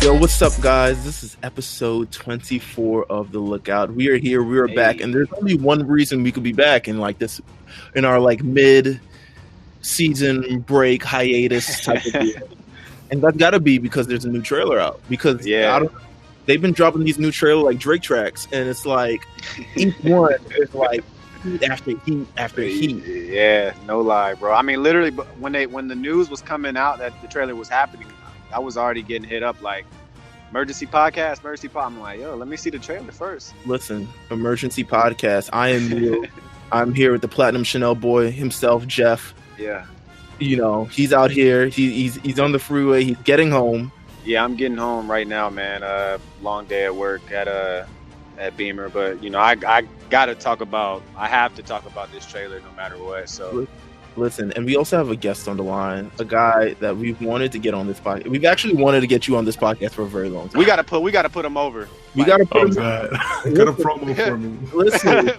Yo, what's up, guys? This is episode 24 of The Lookout. We are here, we are back, and there's only one reason we could be back in like this, in our like mid-season break hiatus type of deal. And that's got to be because there's a new trailer out. Because they've been dropping these new trailers like Drake tracks, and it's like each one is like heat after heat after heat. Yeah, no lie, bro. I mean, literally, when the news was coming out that the trailer was happening, I was already getting hit up like emergency podcast. I'm like, yo, let me see the trailer first. Listen, emergency podcast. I am Neil. I'm here with the Platinum Chanel boy himself, Jeff. Yeah. You know, he's out here. He's on the freeway. He's getting home. Yeah, I'm getting home right now, man. Long day at work at Beamer, but you know, I have to talk about this trailer no matter what. So. Listen, and we also have a guest on the line, a guy that we've wanted to get on this podcast. We've actually wanted to get you on this podcast for a very long time. We gotta put him over. We gotta put him. Got a promo for me. Listen,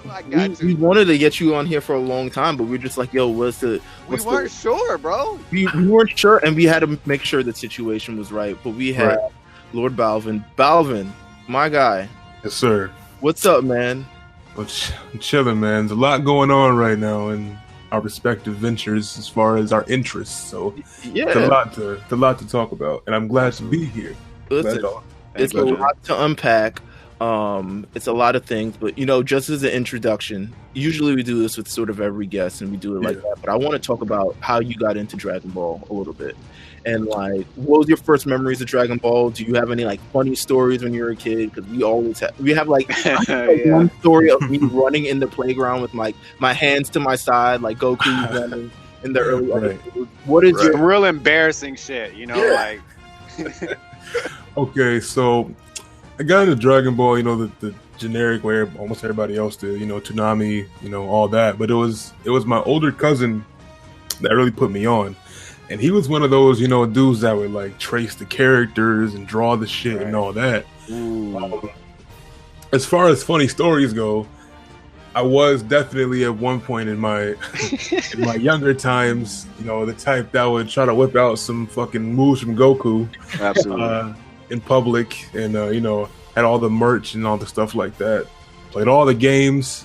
we wanted to get you on here for a long time, but we're just like, yo, we weren't sure, bro. We weren't sure, and we had to make sure the situation was right. But we had Lord Balvin. Balvin, my guy. Yes, sir. What's up, man? I'm chilling, man. There's a lot going on right now, and our respective ventures as far as our interests, so it's a lot to talk about, and I'm glad to be here. Listen, it's a lot to unpack. It's a lot of things, but you know, just as an introduction, usually we do this with sort of every guest, and we do it like that. But I want to talk about how you got into Dragon Ball a little bit, and like, what was your first memories of Dragon Ball? Do you have any like funny stories when you were a kid? Because we have like one story of me running in the playground with like my hands to my side, like Goku running in the early episodes. What is your real embarrassing shit? You know, like. Okay, so I got into Dragon Ball, you know, the generic way almost everybody else did, you know, Toonami, you know, all that. But it was my older cousin that really put me on. And he was one of those, you know, dudes that would like trace the characters and draw the shit and all that. As far as funny stories go, I was definitely at one point in my in my younger times, you know, the type that would try to whip out some fucking moves from Goku. Absolutely. In public, and you know, had all the merch and all the stuff like that. Played all the games.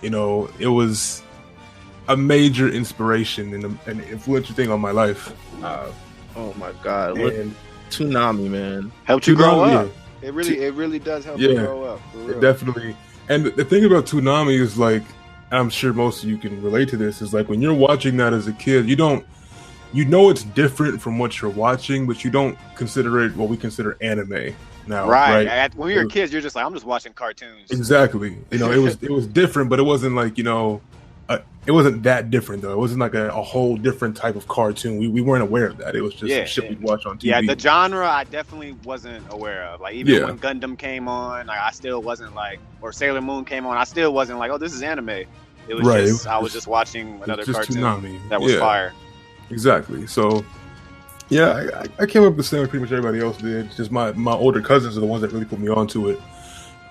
You know, it was a major inspiration and an influential thing on my life. Oh my god! And Toonami, man, helped you grow up. It really does help you grow up. It definitely. And the thing about Toonami is, like, I'm sure most of you can relate to this, is like when you're watching that as a kid, you know it's different from what you're watching, but you don't consider it what we consider anime now. Right. When we were kids, you're just like, I'm just watching cartoons. Exactly. You know, it was different, but it wasn't like, you know, it wasn't that different though. It wasn't like a whole different type of cartoon. We weren't aware of that. It was just shit we'd watch on TV. Yeah, the genre I definitely wasn't aware of. Like even when Gundam came on, like I still wasn't like, or Sailor Moon came on, I still wasn't like, oh, this is anime. It was I was just watching another cartoon Toonami. That was fire. Exactly. So yeah, I came up the same way pretty much everybody else did. Just my older cousins are the ones that really put me onto it.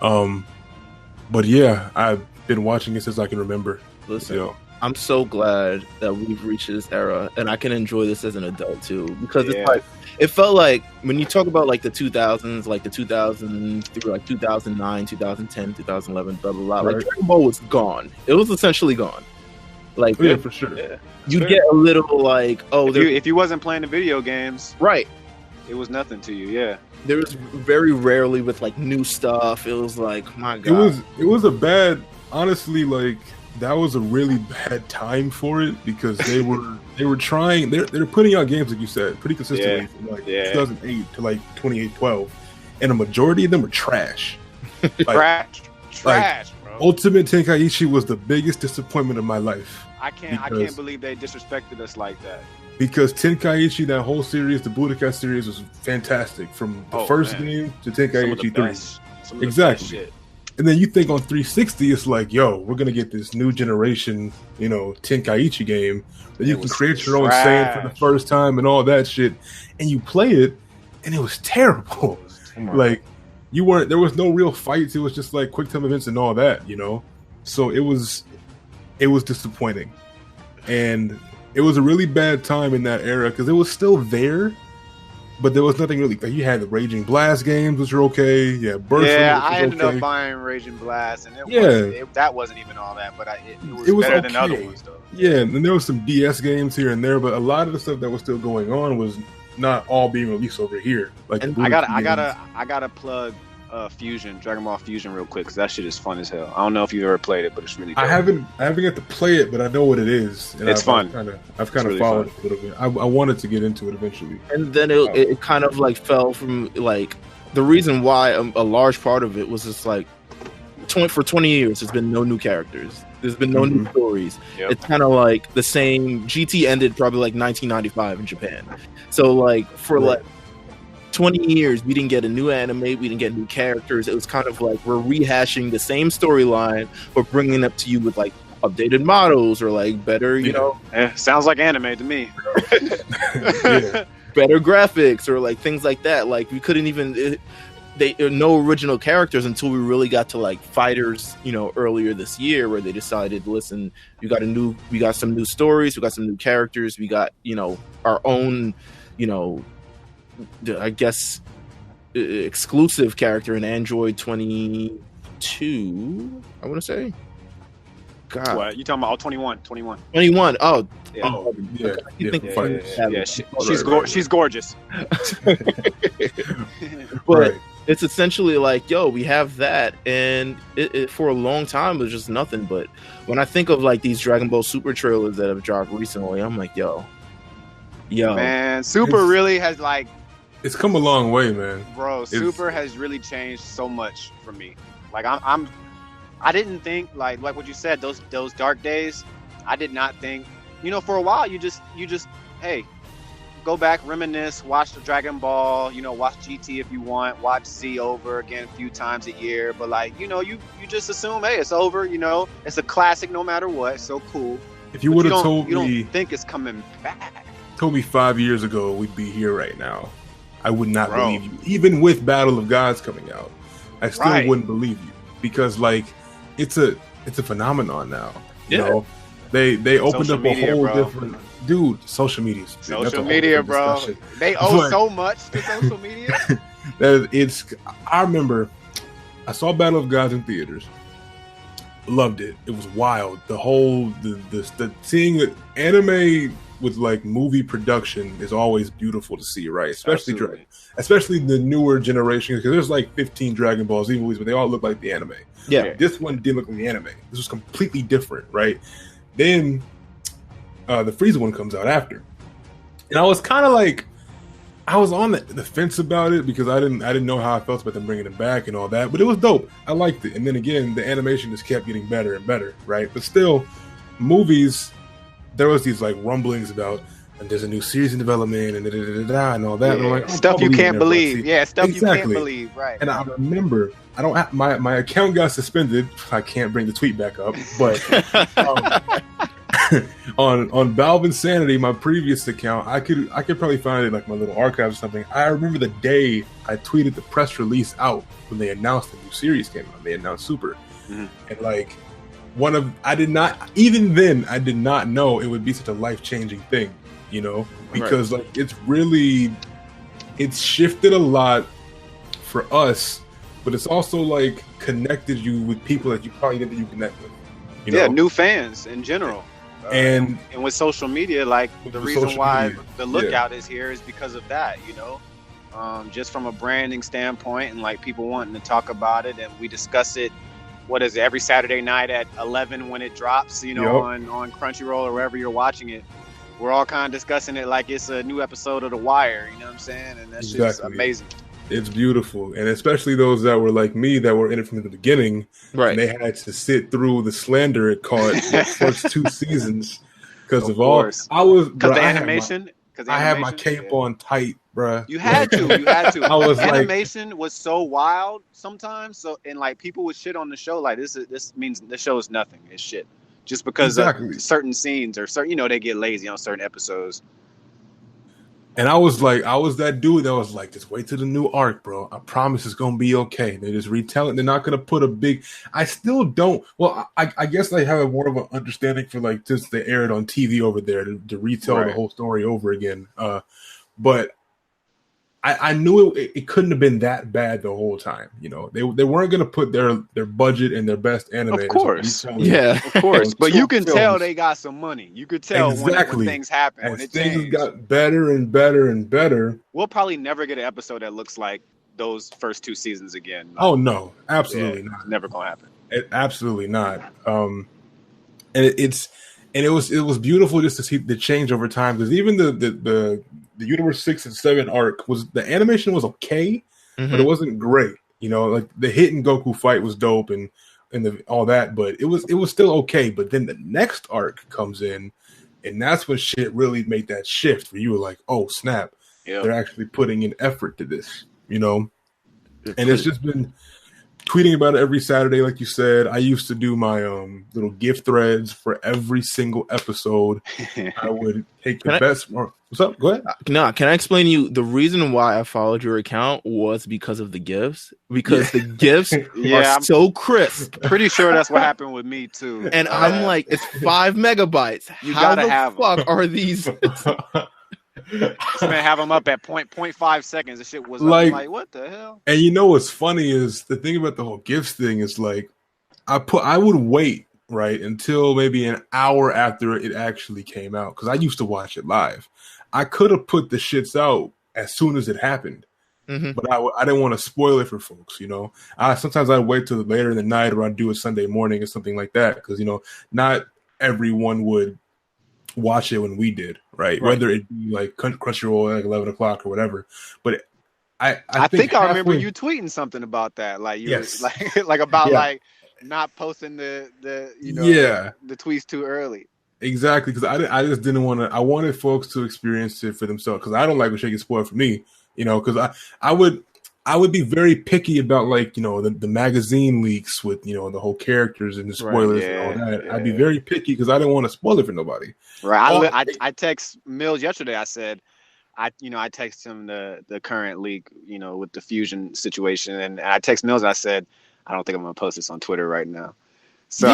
But yeah, I've been watching it since I can remember. Listen, you know, I'm so glad that we've reached this era, and I can enjoy this as an adult too, because it's like, it felt like when you talk about like the 2000s, like the 2000 through like 2009, 2010, 2011, blah blah blah. Like Dragon Ball was gone. It was essentially gone. Like for sure. Yeah. You get a little like, if you wasn't playing the video games, right? It was nothing to you. Yeah. There was very rarely with like new stuff. It was like, my god. It was a bad, honestly, like. That was a really bad time for it because they were trying. They're putting out games, like you said, pretty consistently from like 2008 to like 2012, and a majority of them were trash. Trash, bro. Ultimate Tenkaichi was the biggest disappointment of my life. I can't believe they disrespected us like that. Because Tenkaichi, that whole series, the Budokai series, was fantastic from the first game to Tenkaichi 3. Exactly. And then you think on 360, it's like, yo, we're going to get this new generation, you know, Tenkaichi game that you can create your own Saiyan for the first time and all that shit. And you play it, and it was terrible. Like, there was no real fights. It was just like quick time events and all that, you know? So it was disappointing. And it was a really bad time in that era because it was still there, but there was nothing really. Like, you had the Raging Blast games, which were okay. Yeah, Burst. Yeah, I ended up buying Raging Blast, and that wasn't even all that, but it was better than other ones, though. Yeah, and there was some DS games here and there, but a lot of the stuff that was still going on was not all being released over here. Like, I gotta plug Fusion, Dragon Ball Fusion, real quick, because that shit is fun as hell. I don't know if you've ever played it, but it's really dope. I haven't got to play it, but I know what it is. And it's fun. I've kind of really followed it a little bit. I wanted to get into it eventually, and then it kind of like fell from like the reason why a large part of it was just like for 20 years there's been no new characters. There's been no new stories. Yep. It's kind of like the same. GT ended probably like 1995 in Japan. So like for like 20 years, we didn't get a new anime, we didn't get new characters. It was kind of like we're rehashing the same storyline, but bringing it up to you with like updated models or like better, you know. Sounds like anime to me. Better graphics or like things like that. Like we couldn't even no original characters until we really got to like Fighters, you know, earlier this year, where they decided, listen, we got some new stories, we got some new characters, we got, you know, our own, you know, I guess exclusive character in Android 22, I want to say. God, what you talking about? 21. 21. Oh, yeah. She's gorgeous. But it's essentially like, yo, we have that, and it for a long time it was just nothing. But when I think of like these Dragon Ball Super trailers that have dropped recently, I'm like, yo, man, Super really has like. It's come a long way, man. Bro, Super has really changed so much for me. Like I didn't think like what you said, those dark days, I did not think, you know, for a while you just hey, go back, reminisce, watch the Dragon Ball, you know, watch GT if you want, watch Z over again a few times a year, but like, you know, you just assume, hey, it's over, you know, it's a classic no matter what, it's so cool. If you would have told me, you don't think it's coming back. Told me 5 years ago we'd be here right now, I would not believe you. Even with Battle of Gods coming out, I still wouldn't believe you, because like it's a phenomenon now. You know, they opened up a whole different social media. Social media, bro. Discussion. They owe so much to social media. I remember I saw Battle of Gods in theaters. Loved it. It was wild. The whole the seeing the anime with like movie production is always beautiful to see, right? Especially the newer generation, because there's like 15 Dragon Ball Z movies, but they all look like the anime. Yeah, this one didn't look like the anime. This was completely different, right? Then the Frieza one comes out after, and I was kind of like, I was on the fence about it because I didn't know how I felt about them bringing it back and all that, but it was dope. I liked it, and then again, the animation just kept getting better and better, right? But still, movies. There was these like rumblings about, and there's a new series in development and and all that. Yeah. And I'm like, stuff you can't believe. Yeah, stuff you can't believe. Right. And I remember, I don't have, my account got suspended. I can't bring the tweet back up, but on Valve Insanity, my previous account, I could probably find it in like my little archive or something. I remember the day I tweeted the press release out when they announced the new series came out. They announced Super, and like. I did not know it would be such a life-changing thing, you know, because like it's shifted a lot for us, but it's also like connected you with people that you probably didn't think you connect with. You know? New fans in general. And with social media, like the reason why the Lookout is here is because of that, you know, just from a branding standpoint and like people wanting to talk about it, and we discuss it. What is it, every Saturday night at 11 when it drops, you know, on Crunchyroll or wherever you're watching it. We're all kind of discussing it like it's a new episode of The Wire, you know what I'm saying? And that's just amazing. It's beautiful. And especially those that were like me that were in it from the beginning. Right. And they had to sit through the slander it caught the first 2 seasons because of all. Because the animation. I had my cape on tight, bruh. You had to. I was animation was so wild sometimes. So and like people would shit on the show like this means the show is nothing. It's shit. Just because of certain scenes or certain, you know, they get lazy on certain episodes. And I was that dude that was like, just wait till the new arc, bro. I promise it's gonna be okay. They just retell it. They're not gonna put a big. I still don't. Well, I guess I have more of an understanding for like just they air it on TV over there to retell the whole story over again. But I knew it couldn't have been that bad the whole time. You know, they weren't going to put their budget and their best animators. Of course, yeah, of course. But you can tell they got some money. You could tell when things happen. As when things got better and better and better. We'll probably never get an episode that looks like those first 2 seasons again. Oh no, absolutely not. It's never gonna happen. Absolutely not. And it was beautiful just to see the change over time, because even the Universe 6 and 7 arc the animation was okay, but it wasn't great. You know, like the Hit and Goku fight was dope and all that, but it was still okay. But then the next arc comes in, and that's when shit really made that shift where you were like, oh snap, they're actually putting in effort to this, you know. And it's just been tweeting about it every Saturday, like you said. I used to do my little gift threads for every single episode. I would take the best. What's up? Go ahead. No, can I explain to you the reason why I followed your account was because of the gifs? Because the gifs are so crisp. Pretty sure that's what happened with me too. And I'm like, it's 5 megabytes. How the fuck are these? This man have them up at 0.5 seconds. The shit was like, what the hell? And you know what's funny is the thing about the whole gifts thing is like, I would wait right until maybe an hour after it actually came out, because I used to watch it live. I could have put the shits out as soon as it happened, but I didn't want to spoil it for folks. You know, sometimes I'd wait till later in the night, or I'd do it Sunday morning or something like that, because you know not everyone would watch it when we did, right? Whether it be like Crunchyroll at like 11 o'clock or whatever. But I think I remember you tweeting something about that, like you like about like not posting the the tweets too early. Exactly, because I just didn't want to. I wanted folks to experience it for themselves, because I don't like when shit gets spoiled for me. You know, because I would be very picky about, like, you know, the magazine leaks with, you know, the whole characters and the spoilers and all that. Yeah. I'd be very picky because I didn't want to spoil it for nobody. Right. I text Mills yesterday. I said, I text him the current leak, you know, with the Fusion situation, and I text Mills. And I said, I don't think I'm gonna post this on Twitter right now. So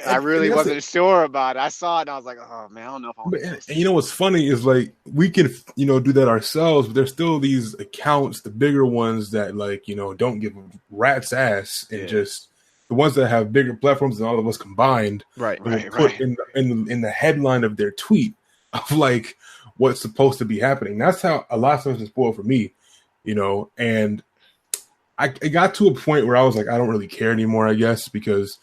I really wasn't sure about it. I saw it and I was like, oh man, I don't know if I want to post it. And you know what's funny is, like, we can, you know, do that ourselves, but there's still these accounts, the bigger ones that, like, you know, don't give a rat's ass, and just the ones that have bigger platforms than all of us combined, right. Put in the headline of their tweet of like what's supposed to be happening. That's how a lot of stuff is spoiled for me, you know. And I got to a point where I was like, I don't really care anymore, I guess, because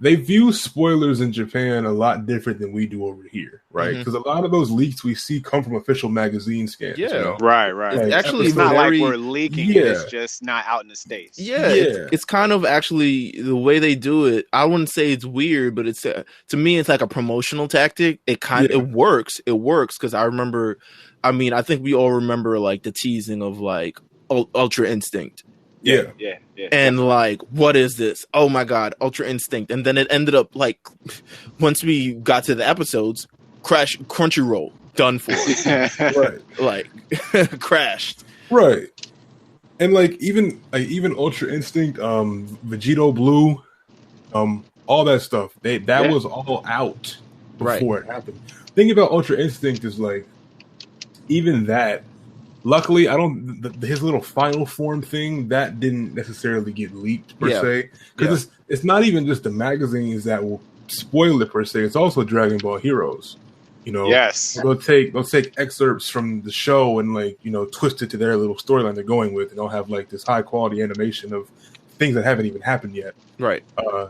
they view spoilers in Japan a lot different than we do over here, right? Because a lot of those leaks we see come from official magazine scans. Yeah, you know? Right. Like, actually, it's not like we're leaking. It's just not out in the States. It's kind of actually the way they do it. I wouldn't say it's weird, but it's to me, it's like a promotional tactic. It works. It works because I remember. I mean, I think we all remember like the teasing of like Ultra Instinct. Yeah. And like, what is this? Oh my God, Ultra Instinct. And then it ended up like, once we got to the episodes, Crunchyroll, done for. Right. Like, crashed. Right. And like even Ultra Instinct, Vegito Blue, all that stuff. That was all out before it happened. The thing about Ultra Instinct is, like, even that, luckily, his little final form thing that didn't necessarily get leaked per se, because it's not even just the magazines that will spoil it per se. It's also Dragon Ball Heroes. You know, they'll take excerpts from the show and, like, you know, twist it to their little storyline they're going with, and they'll have like this high quality animation of things that haven't even happened yet, right?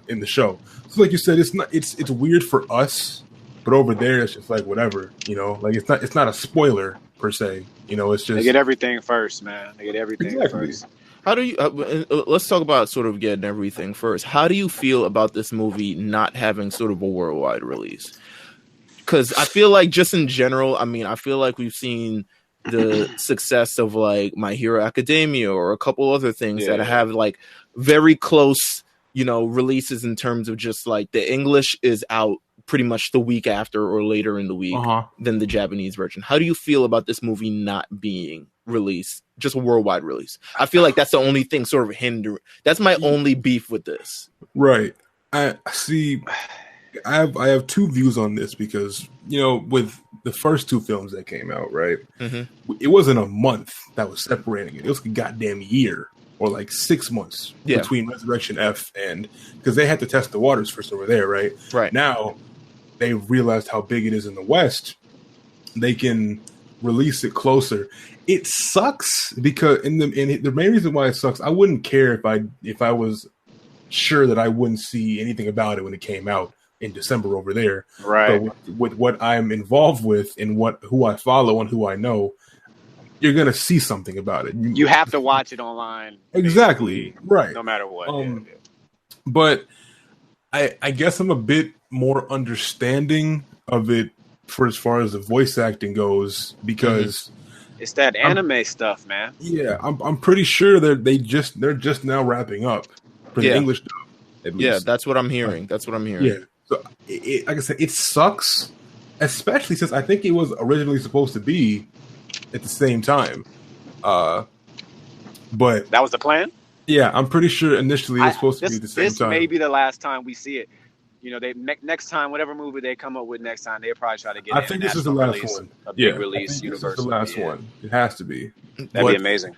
In the show. So, like you said, it's weird for us, but over there it's just like whatever. You know, like it's not a spoiler per se. You know, it's just they get everything first, man. They get everything first. How do you? Let's talk about sort of getting everything first. How do you feel about this movie not having sort of a worldwide release? Because I feel like, just in general, I mean, I feel like we've seen the success of like My Hero Academia or a couple other things that have like very close, you know, releases in terms of just like the English is out pretty much the week after or later in the week than the Japanese version. How do you feel about this movie not being released, just a worldwide release? I feel like that's the only thing sort of hindering. That's my only beef with this. Right. I see. I have two views on this because, with the first two films that came out, right? Mm-hmm. It wasn't a month that was separating it. It was a goddamn year or like 6 months between Resurrection F and because they had to test the waters first over there, right? Right. Now they realized how big it is in the West. They can release it closer. It sucks because the main reason why it sucks, I wouldn't care if I was sure that I wouldn't see anything about it when it came out in December over there. Right. But with what I'm involved with and who I follow and who I know, you're gonna see something about it. You have to watch it online. Exactly. Right. No matter what. But I guess I'm a bit more understanding of it for as far as the voice acting goes because it's that anime stuff, man. Yeah, I'm pretty sure they're just now wrapping up for the English dub. At least. Yeah, that's what I'm hearing. Yeah. So, like I said, it sucks, especially since I think it was originally supposed to be at the same time. But that was the plan? Yeah, I'm pretty sure initially it was supposed to be at the same time. This may be the last time we see it. They next time, whatever movie they come up with next time, they'll probably try to get. I think this is the last one. A big release universal. This is the last one. It has to be. That'd be amazing.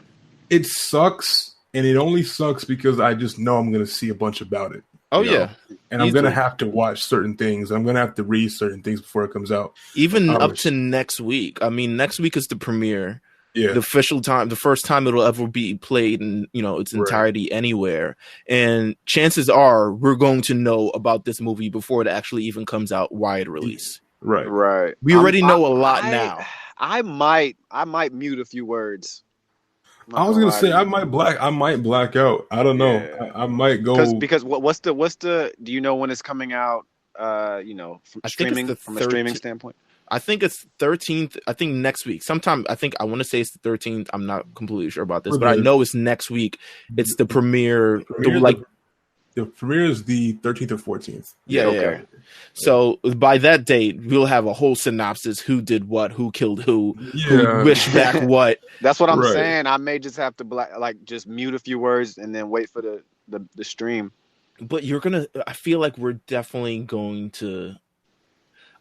It sucks, and it only sucks because I just know I'm going to see a bunch about it. Oh yeah, and I'm going to have to watch certain things. I'm going to have to read certain things before it comes out. Even up to next week. I mean, next week is the premiere. Yeah, the official time, the first time it'll ever be played in its entirety anywhere. And chances are we're going to know about this movie before it actually even comes out wide release. Right. We already know a lot now. I might mute a few words. I was gonna say I might black out. I don't know. Yeah. I might go because what's the do you know when it's coming out? From a streaming standpoint. I think it's 13th. I think next week. Sometime. I want to say it's the 13th. I'm not completely sure about this, but I know it's next week. It's the premiere. The premiere is the 13th or 14th. Yeah. Okay. So by that date, we'll have a whole synopsis: who did what, who killed who wished back what. That's what I'm saying. I may just have to just mute a few words and then wait for the stream. But I feel like we're definitely going to.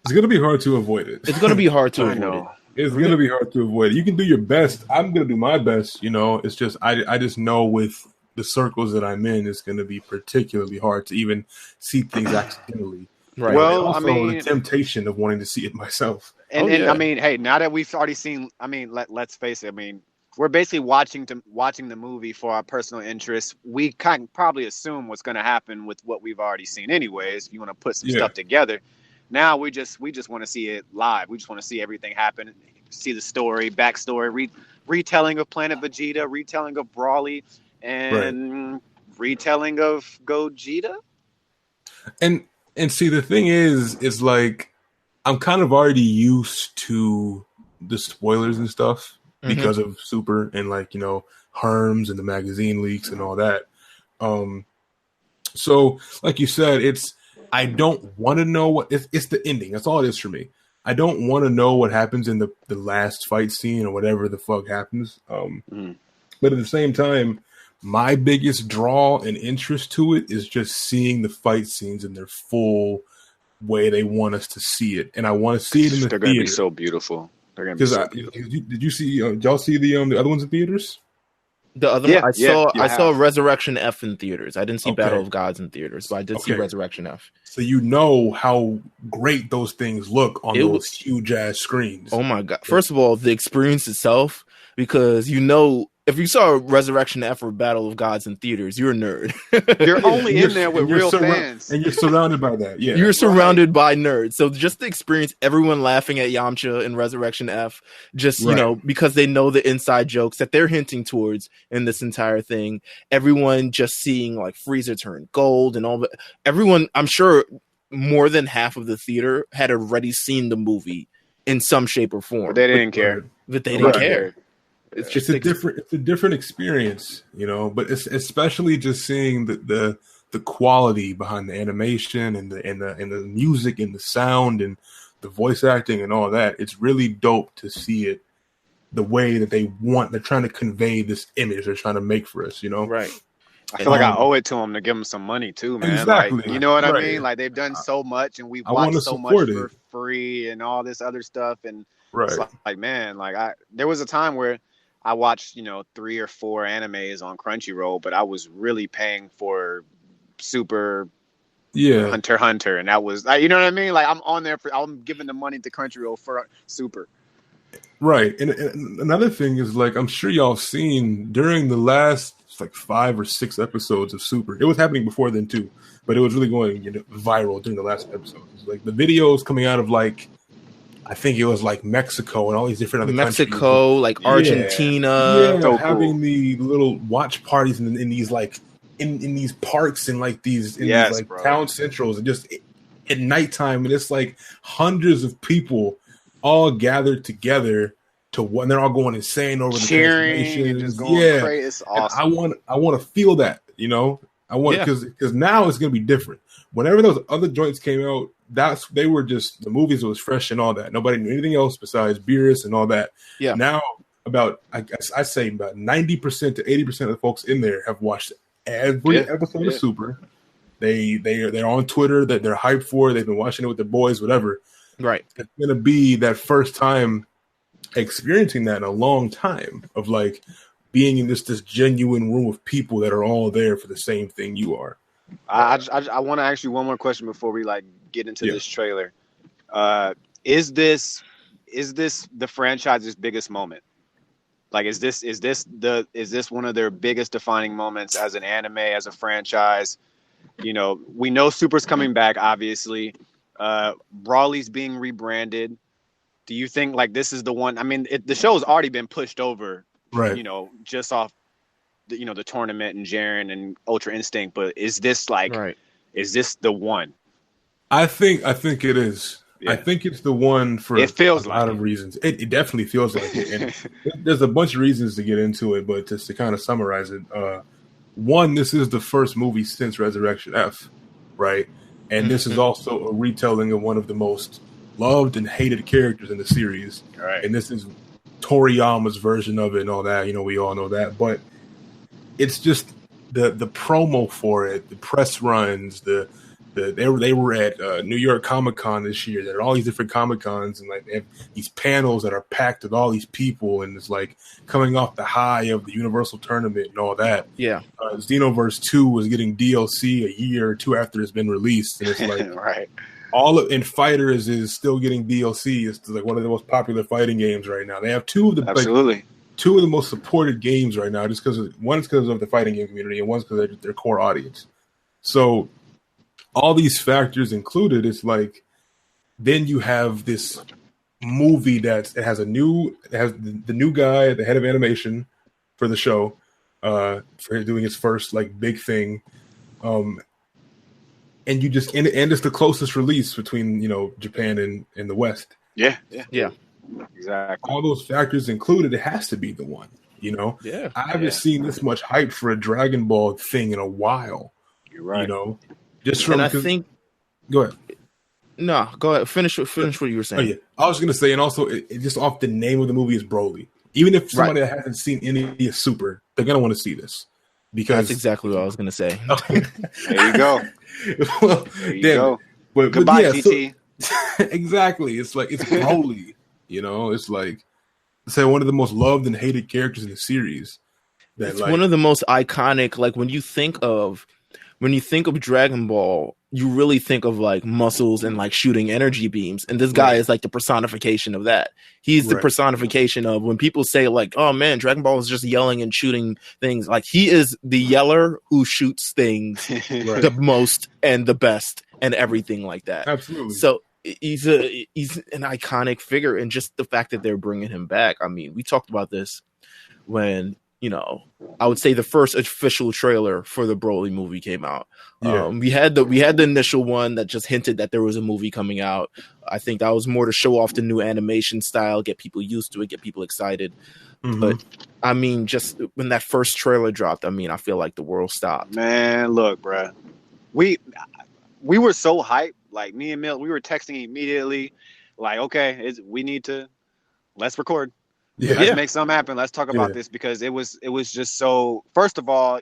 It's going to be hard to avoid it. It's going to be hard to avoid it. It's going to be hard to avoid it. You can do your best. I'm going to do my best. It's just I just know with the circles that I'm in, it's going to be particularly hard to even see things accidentally. Right. Well, also, the temptation of wanting to see it myself. And I mean, hey, now that we've already seen, I mean, let's face it. I mean, we're basically watching the movie for our personal interests. We kind of probably assume what's going to happen with what we've already seen, anyways. If you want to put some stuff together. Now we just want to see it live. We just want to see everything happen, see the story, backstory, retelling of Planet Vegeta, retelling of Broly, and retelling of Gogeta. And see, the thing is like I'm kind of already used to the spoilers and stuff because of Super and Herms and the magazine leaks and all that. So like you said, I don't want to know what it's the ending. That's all it is for me. I don't want to know what happens in the last fight scene or whatever the fuck happens. But at the same time, my biggest draw and interest to it is just seeing the fight scenes in their full way they want us to see it, and I want to see it in the theater. They're going to be so beautiful. They're going to be so beautiful. Did you see? Did y'all see the other ones in theaters? The other one, I saw Resurrection F in theaters. I didn't see Battle of Gods in theaters, but I did see Resurrection F. So you know how great those things look on those huge ass screens. Oh my god! First of all, the experience itself, because if you saw Resurrection F or Battle of Gods in theaters, you're a nerd. You're only in there with real fans. And you're surrounded by that. Yeah. You're surrounded by nerds. So just the experience, everyone laughing at Yamcha in Resurrection F, just, because they know the inside jokes that they're hinting towards in this entire thing. Everyone just seeing like Frieza turn gold and all that. Everyone, I'm sure more than half of the theater had already seen the movie in some shape or form. But they didn't care. But they didn't care. It's just a different experience, but it's especially just seeing the quality behind the animation and the music and the sound and the voice acting and all that. It's really dope to see it the way that they're trying to convey this image they're trying to make for us, Right. I feel like I owe it to them to give them some money too, man. Exactly. Like, you know what I mean? Like they've done so much, and we've watched so much for free and all this other stuff. And it's like, man, like there was a time where I watched, 3 or 4 animes on Crunchyroll, but I was really paying for Super, Hunter x Hunter, and that was, you know what I mean? Like I'm giving the money to Crunchyroll for Super. Right. And another thing is, like, I'm sure y'all seen during the last 5 or 6 episodes of Super. It was happening before then too, but it was really going viral during the last episodes. Like the videos coming out of I think it was Mexico and all these different other countries. Like Argentina. Yeah, so having the little watch parties in these in these parks and these town centrals, and just at nighttime, and it's hundreds of people all gathered together and they're all going insane over the cheering, just going crazy. It's awesome. I want to feel that, I want, because now it's going to be different. Whenever those other joints came out, they were just, the movies was fresh and all that. Nobody knew anything else besides Beerus and all that. Yeah. Now I say about 90% to 80% of the folks in there have watched every episode of Super. They're on Twitter, that they're hyped for. They've been watching it with their boys, whatever. Right. It's going to be that first time experiencing that in a long time of being in this genuine room of people that are all there for the same thing you are. I want to ask you one more question before we get into this trailer. Is this the franchise's biggest moment? Is this one of their biggest defining moments as an anime, as a franchise? We know Super's coming back, obviously. Brawly's being rebranded. Do you think this is the one? I mean, the show's already been pushed over, right? Just off the tournament and Jiren and Ultra Instinct. But is this is this the one? I think it is. Yeah. I think it's the one for it feels a lot of reasons. It definitely feels like it. And there's a bunch of reasons to get into it, but just to kind of summarize it, one, this is the first movie since Resurrection F, right? And this is also a retelling of one of the most loved and hated characters in the series. Right. And this is Toriyama's version of it and all that. We all know that. But it's just the promo for it, the press runs, they were at New York Comic Con this year. There are all these different Comic Cons, and they have these panels that are packed with all these people, and it's coming off the high of the Universal Tournament and all that. Yeah. Xenoverse 2 was getting DLC a year or two after it's been released, and it's right. And Fighters is still getting DLC. It's one of the most popular fighting games right now. They have two of the most supported games right now, just because one's because of the fighting game community, and one's because of their core audience. So all these factors included, it's then you have this movie that has the new guy at the head of animation for the show, for doing his first big thing, and you just and it's the closest release between Japan and the West. Yeah, exactly. All those factors included, it has to be the one. Yeah, I haven't seen this much hype for a Dragon Ball thing in a while. You're right. Just from, and I think. Go ahead. No, go ahead. Finish what you were saying. Oh, yeah. I was going to say, and also, it just off the name of the movie is Broly. Even if somebody that hasn't seen any of Super, they're going to want to see this. Because that's exactly what I was going to say. There you go. Well, there you go. But goodbye, GT. So, exactly. It's it's Broly. It's one of the most loved and hated characters in the series. It's one of the most iconic. When you think of Dragon Ball, you really think of muscles and shooting energy beams. And this guy is the personification of that. He's the personification of when people say oh man, Dragon Ball is just yelling and shooting things. He is the yeller who shoots things the most and the best and everything like that. Absolutely. So he's an iconic figure. And just the fact that they're bringing him back. I mean, we talked about this when, I would say the first official trailer for the Broly movie came out. Yeah. We had the initial one that just hinted that there was a movie coming out. I think that was more to show off the new animation style, get people used to it, get people excited. Mm-hmm. But I mean, just when that first trailer dropped, I mean, I feel like the world stopped. Man, look, bro, we were so hyped. Me and Mill, we were texting immediately. Okay, let's record. Yeah. Let's make something happen. Let's talk about this because it was just so. First of all,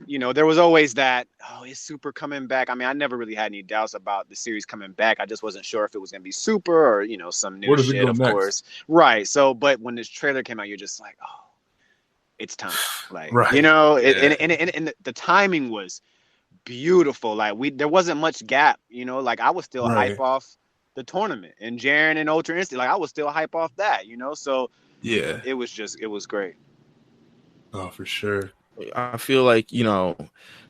you know, there was always that, oh, is Super coming back? I mean, I never really had any doubts about the series coming back. I just wasn't sure if it was going to be Super or, you know, some new shit, of course. Right. So, but when this trailer came out, you're just like, oh, it's time. Like, you know, and the timing was beautiful. Like, there wasn't much gap, you know, like I was still hype off the tournament and Jaren and Ultra Instinct. Like, I was still hype off that, you know? So, yeah, it was great. Oh, for sure. I feel like, you know,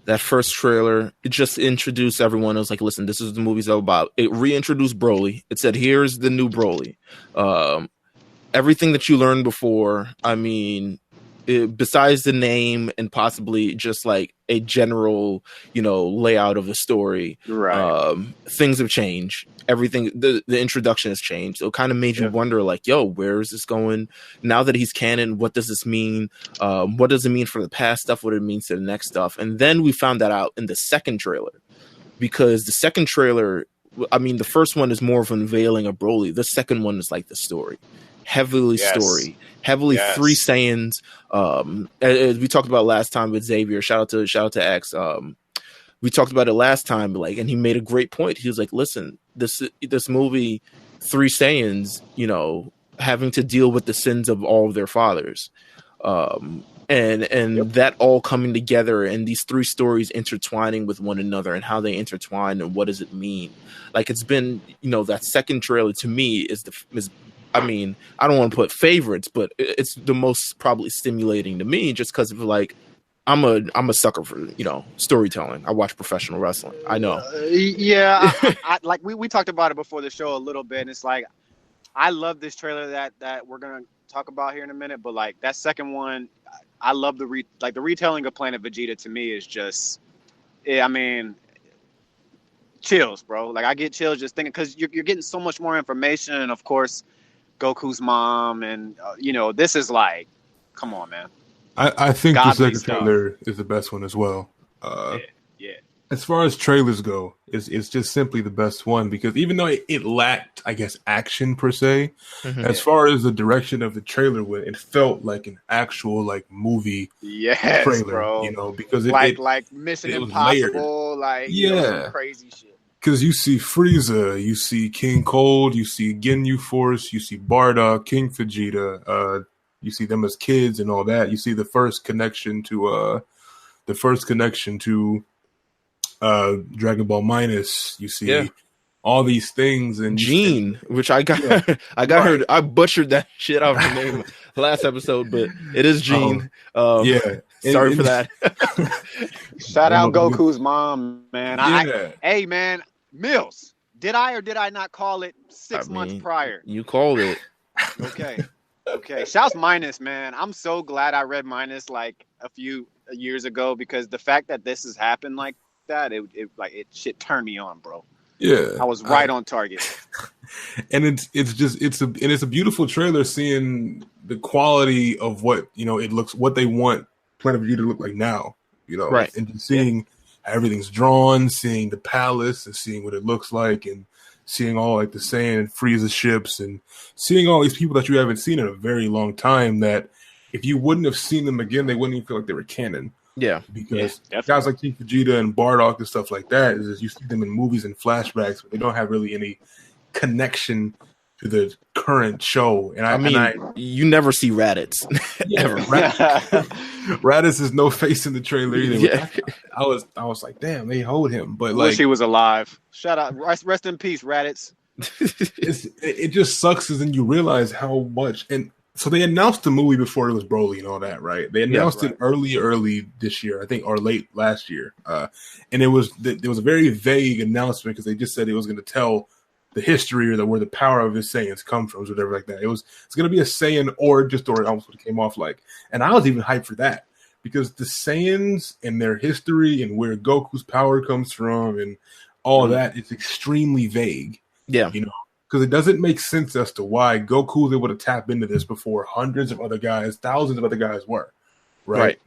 that first trailer, it just introduced everyone. It was like, listen, this is the movie's all about. It reintroduced Broly. It said, here's the new Broly. Everything that you learned before, I mean, besides the name and possibly just like a general, you know, layout of the story, things have changed. Everything, the introduction has changed. So it kind of made you wonder, like, yo, where is this going? Now that he's canon, what does this mean? What does it mean for the past stuff? What it means to the next stuff? And then we found that out in the second trailer, because the second trailer, I mean, the first one is more of an unveiling of Broly. The second one is like the story, heavily story, heavily three Saiyans. As we talked about last time with Xavier, shout out to X. We talked about it last time, like, and he made a great point. He was like, listen, this movie, Three Saiyans, you know, having to deal with the sins of all of their fathers. And that all coming together, and these three stories intertwining with one another, and how they intertwine, and what does it mean? Like, it's been, you know, that second trailer to me is I mean, I don't want to put favorites, but it's the most probably stimulating to me, just because of, like, I'm a sucker for, you know, storytelling. I watch professional wrestling. I know. I like we talked about it before the show a little bit, and it's like, I love this trailer that we're gonna talk about here in a minute. But like that second one, I love the retelling of Planet Vegeta. To me is just, I mean, chills, bro. Like, I get chills just thinking, because you're getting so much more information, and of course, Goku's mom, and you know, this is like, come on, man. I think the second trailer is the best one as well. As far as trailers go, it's just simply the best one, because even though it lacked, I guess, action per se, as far as the direction of the trailer went, it felt like an actual, like, movie trailer, bro. You know, because like Mission Impossible, like, you know, some crazy shit. Because you see Frieza, you see King Cold, you see Ginyu Force, you see Bardock, King Vegeta, you see them as kids and all that. You see the first connection to Dragon Ball Minus. You see all these things, and Gene, which I got heard. I butchered that shit out of her name last episode, but it is Gene. Sorry for that. Shout out Goku's mom, man. Hey, man, Mills. Did I or did I not call it 6 months prior? You called it. Okay. Shouts Minus, man. I'm so glad I read Minus like a few years ago, because the fact that this has happened like that, it shit turned me on, bro. Yeah, I was right on target. And it's a beautiful trailer, seeing the quality of what, you know, what they want Planet Vegeta to look like now, you know, right? And just seeing how everything's drawn, seeing the palace, and seeing what it looks like, and seeing all like the Saiyan and Frieza ships, and seeing all these people that you haven't seen in a very long time, that if you wouldn't have seen them again, they wouldn't even feel like they were canon. Yeah. Because guys like King Vegeta and Bardock and stuff like that, is you see them in movies and flashbacks, but they don't have really any connection to the current show. And you never see Raditz. Ever. Raditz is no face in the trailer either. Yeah. I was like, damn, they hold him. But wish he was alive. Shout out, rest in peace, Raditz. It just sucks, because then you realize how much. And so they announced the movie before it was Broly and all that, right? They announced it early this year, I think, or late last year. And it was a very vague announcement, because they just said it was going to tell the history, or where the power of his Saiyans come from, or whatever like that. It's going to be a Saiyan origin story, almost what it came off like. And I was even hyped for that, because the Saiyans and their history and where Goku's power comes from and all that is extremely vague. Yeah. You know, because it doesn't make sense as to why Goku was able to tap into this before hundreds of other guys, thousands of other guys were. Right.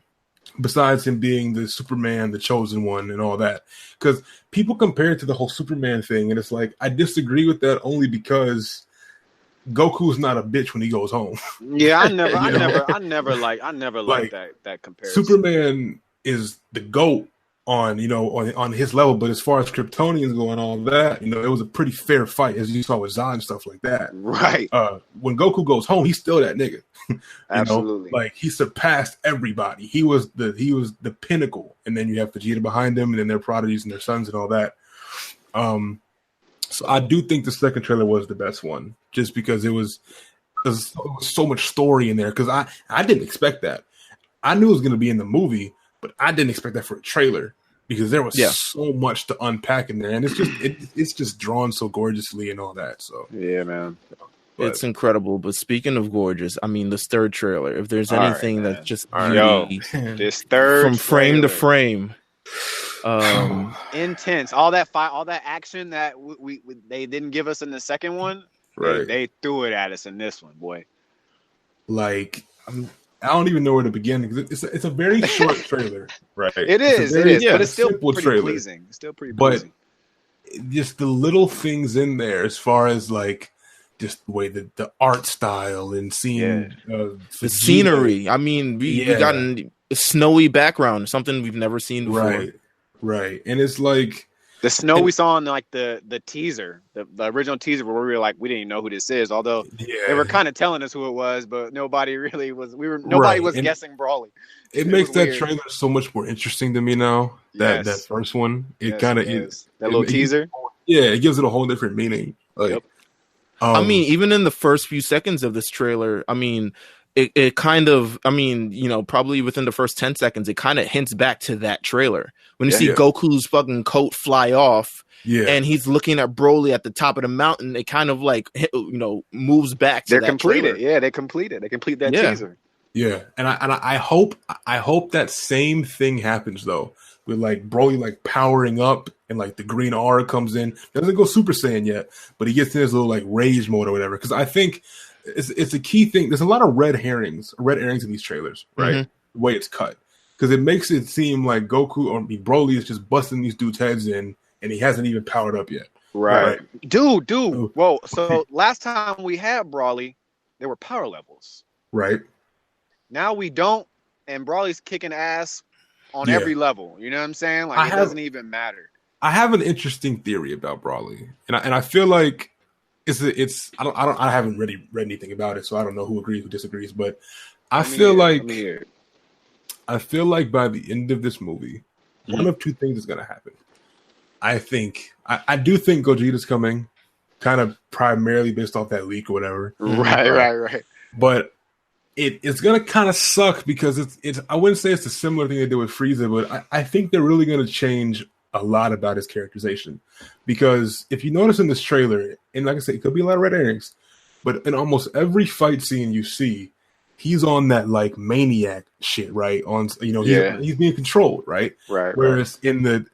Besides him being the Superman, the chosen one, and all that. Because people compare it to the whole Superman thing, and it's like, I disagree with that only because Goku's not a bitch when he goes home. Yeah, I never liked that comparison. Superman is the GOAT on on his level, but as far as Kryptonians go and all that, it was a pretty fair fight, as you saw with Zod and stuff like that. Right. When Goku goes home, he's still that nigga. Absolutely. Like he surpassed everybody. He was the pinnacle, and then you have Vegeta behind him, and then their prodigies and their sons and all that. So I do think the second trailer was the best one, just because it was so much story in there. Because I didn't expect that. I knew it was going to be in the movie, but I didn't expect that for a trailer, because there was so much to unpack in there, and it's just drawn so gorgeously and all that. So yeah, man, it's incredible. But speaking of gorgeous, I mean, this third trailer, if there's anything that's just beauty, this third from frame to frame, intense, all that fight, all that action that we they didn't give us in the second one, right? They threw it at us in this one, boy. Like, I don't even know where to begin, because it's a very short trailer, right? It is, but it's still pretty pleasing. It's still pretty pleasing. But just the little things in there, as far as like just the way the art style and seeing the scenery. I mean, we got a snowy background, something we've never seen before. Right, and it's like the snow we saw in like the teaser, the original teaser, where we were like, we didn't even know who this is, although they were kind of telling us who it was, but nobody really was. Nobody was guessing Broly. It makes that trailer so much more interesting to me now. That first one, it kind of is that little teaser. It gives it a whole different meaning. Like, I mean, even in the first few seconds of this trailer, I mean, it kind of, I mean, probably within the first 10 seconds, it kind of hints back to that trailer. When you see Goku's fucking coat fly off, and he's looking at Broly at the top of the mountain, it kind of like, moves back to that completed. trailer. Yeah, they completed. They complete that teaser. Yeah, and I hope that same thing happens though, with like Broly like powering up and like the green aura comes in. Doesn't go Super Saiyan yet, but he gets in his little like rage mode or whatever. Because I think it's a key thing. There's a lot of red herrings in these trailers, right? Mm-hmm. The way it's cut, because it makes it seem like Goku or Broly is just busting these dudes' heads in, and he hasn't even powered up yet. Right. Dude. Whoa. So last time we had Broly, there were power levels. Right. Now we don't, and Broly's kicking ass on every level. You know what I'm saying? Like, it doesn't even matter. I have an interesting theory about Broly, and I feel like I haven't really read anything about it, so I don't know who agrees, who disagrees, but I feel like by the end of this movie, one of two things is going to happen. I do think Gogeta's coming, kind of primarily based off that leak or whatever. Right. But it's going to kind of suck, because it's I wouldn't say it's a similar thing they did with Frieza, but I think they're really going to change a lot about his characterization. Because if you notice in this trailer, and like I said, it could be a lot of red herrings, but in almost every fight scene you see, he's on that like maniac shit, right? He's being controlled, right? Right. Whereas in the